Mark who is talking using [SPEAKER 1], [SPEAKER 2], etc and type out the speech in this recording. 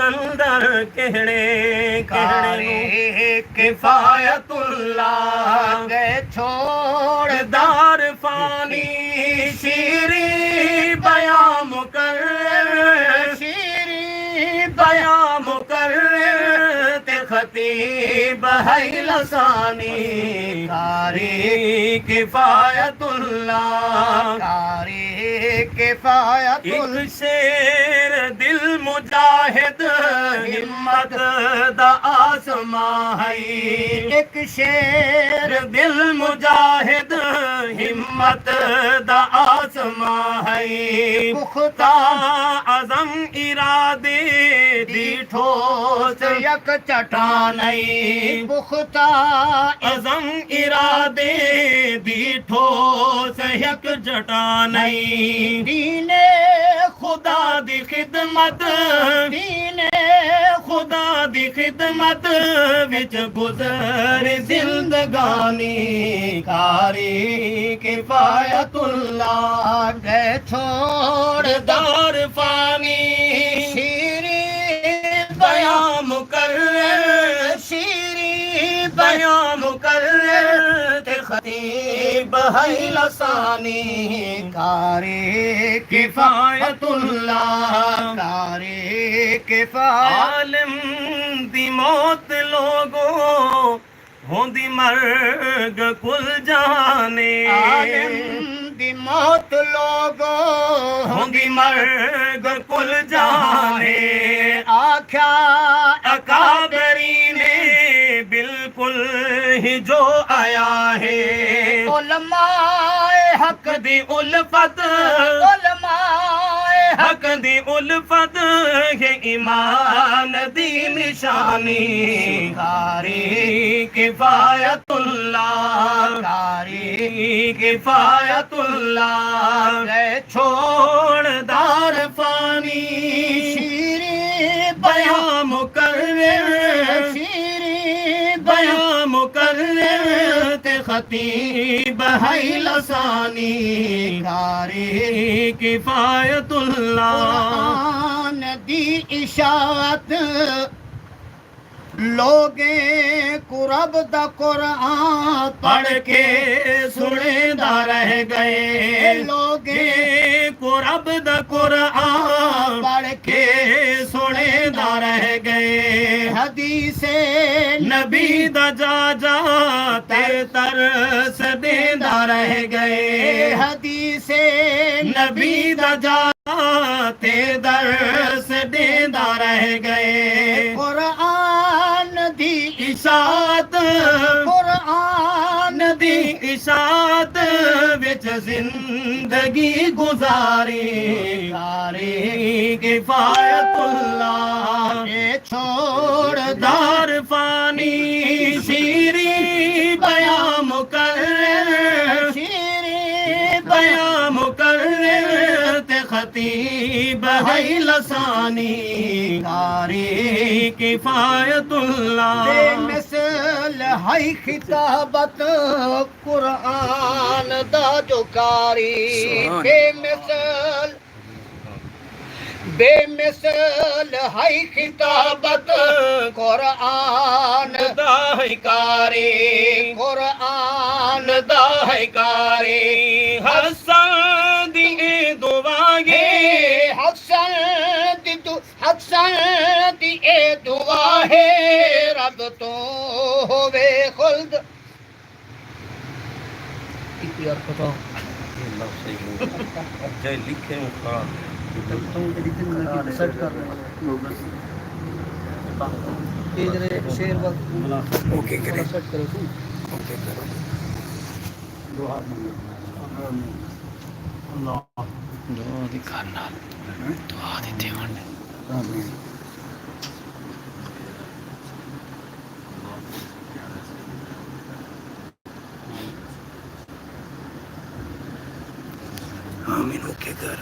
[SPEAKER 1] अंदर कहड़े कहड़े किफायतुल्लाह
[SPEAKER 2] गए छोड़
[SPEAKER 1] दार फानी शीरी बयां मुकर्रर
[SPEAKER 2] शीरी
[SPEAKER 1] बयां मुकर्रर ते खतीब है लसानी कारी किफायतुल्लाह
[SPEAKER 2] कारी किफायतुल्लाह
[SPEAKER 1] एक शेर दिल मुजाहिद हिम्मत दा आसमां है
[SPEAKER 2] एक शेर
[SPEAKER 1] दिल मुजाहिद हिम्मत दा आसमां है
[SPEAKER 2] पुख्ता
[SPEAKER 1] अज़म इरादे दी ठोस
[SPEAKER 2] यक चट्टान पुख्ता
[SPEAKER 1] अज़म इरादे दी ठोस यक चट्टान
[SPEAKER 2] दीने
[SPEAKER 1] खुदा दी खिदमत
[SPEAKER 2] दीने
[SPEAKER 1] खुदा दी खिदमत विच गुज़र जिंदगानी कारी किफायतुल्लाह
[SPEAKER 2] गए छोड़
[SPEAKER 1] दार फानी
[SPEAKER 2] शीरी
[SPEAKER 1] बयां मुकर्रर
[SPEAKER 2] शीरी
[SPEAKER 1] बयां मुकर्रर ते खतीब है लसानी
[SPEAKER 2] कारी
[SPEAKER 1] किफायतुल्लाह
[SPEAKER 2] कारी किफायत
[SPEAKER 1] आलिम दी मौत लोगो होंदी मर्ग कुल जाने
[SPEAKER 2] आलिम दी मौत लोगो
[SPEAKER 1] होंदी मर्ग कुल जाने
[SPEAKER 2] आख्या
[SPEAKER 1] अकाबरी ने बिल्कुल ही जो आया है
[SPEAKER 2] उलमाए हक
[SPEAKER 1] दी उल्फत
[SPEAKER 2] उलमाए
[SPEAKER 1] हक दी उल्फत है ईमान दी निशानी कारी किफायतुल्लाह
[SPEAKER 2] कारी
[SPEAKER 1] किफायतुल्लाह
[SPEAKER 2] गए
[SPEAKER 1] छोड़ दार फानी
[SPEAKER 2] शीरी
[SPEAKER 1] बयां मुकर्रर
[SPEAKER 2] शीरी
[SPEAKER 1] बयां मुकर्रर ते खतीब है लसानी कारी किफायतुल्लाह
[SPEAKER 2] कुरान दी इशाअत लोगे कुरब दा कुरान
[SPEAKER 1] पढ़ के सुनेदा रह गए
[SPEAKER 2] लोगे
[SPEAKER 1] कुरब दा कुरान
[SPEAKER 2] पढ़
[SPEAKER 1] के सुनेदा रह गए
[SPEAKER 2] हदीसे
[SPEAKER 1] नबी दा जा ते तरस देदा रह गए
[SPEAKER 2] हदीसे
[SPEAKER 1] नबी दा जा ते दरस देदा रह गए
[SPEAKER 2] कुरान दी
[SPEAKER 1] इशात
[SPEAKER 2] कुरान
[SPEAKER 1] दी इशात विच जिंदगी गुजारी कारी किफायतुल्लाह
[SPEAKER 2] ये छोड़
[SPEAKER 1] दार फानी शीरी बयां मुकर्रर
[SPEAKER 2] शीरी
[SPEAKER 1] बयां मुकर्रर ते खतीब है लसानी कारी किफायतुल्लाह
[SPEAKER 2] बेमिसल है खिताबत कुरान दा जो कारी बेमिसल बेमिसल है खिताबत कुरान
[SPEAKER 1] दाहिकारी
[SPEAKER 2] कुरान
[SPEAKER 1] दाहिकारी हसन दिए दुआगे
[SPEAKER 2] हसन दी ए दुआ है रब तो होवे खुल्द यार पता
[SPEAKER 1] जय लिखे
[SPEAKER 2] सेट कर रहे हैं शेर वक्त
[SPEAKER 1] ओके करे
[SPEAKER 2] सेट करो
[SPEAKER 1] ओके करो
[SPEAKER 2] दो हाथ अल्लाह
[SPEAKER 1] दो अधिकार नाल तो आदित्य आमीन आमीन ओके कर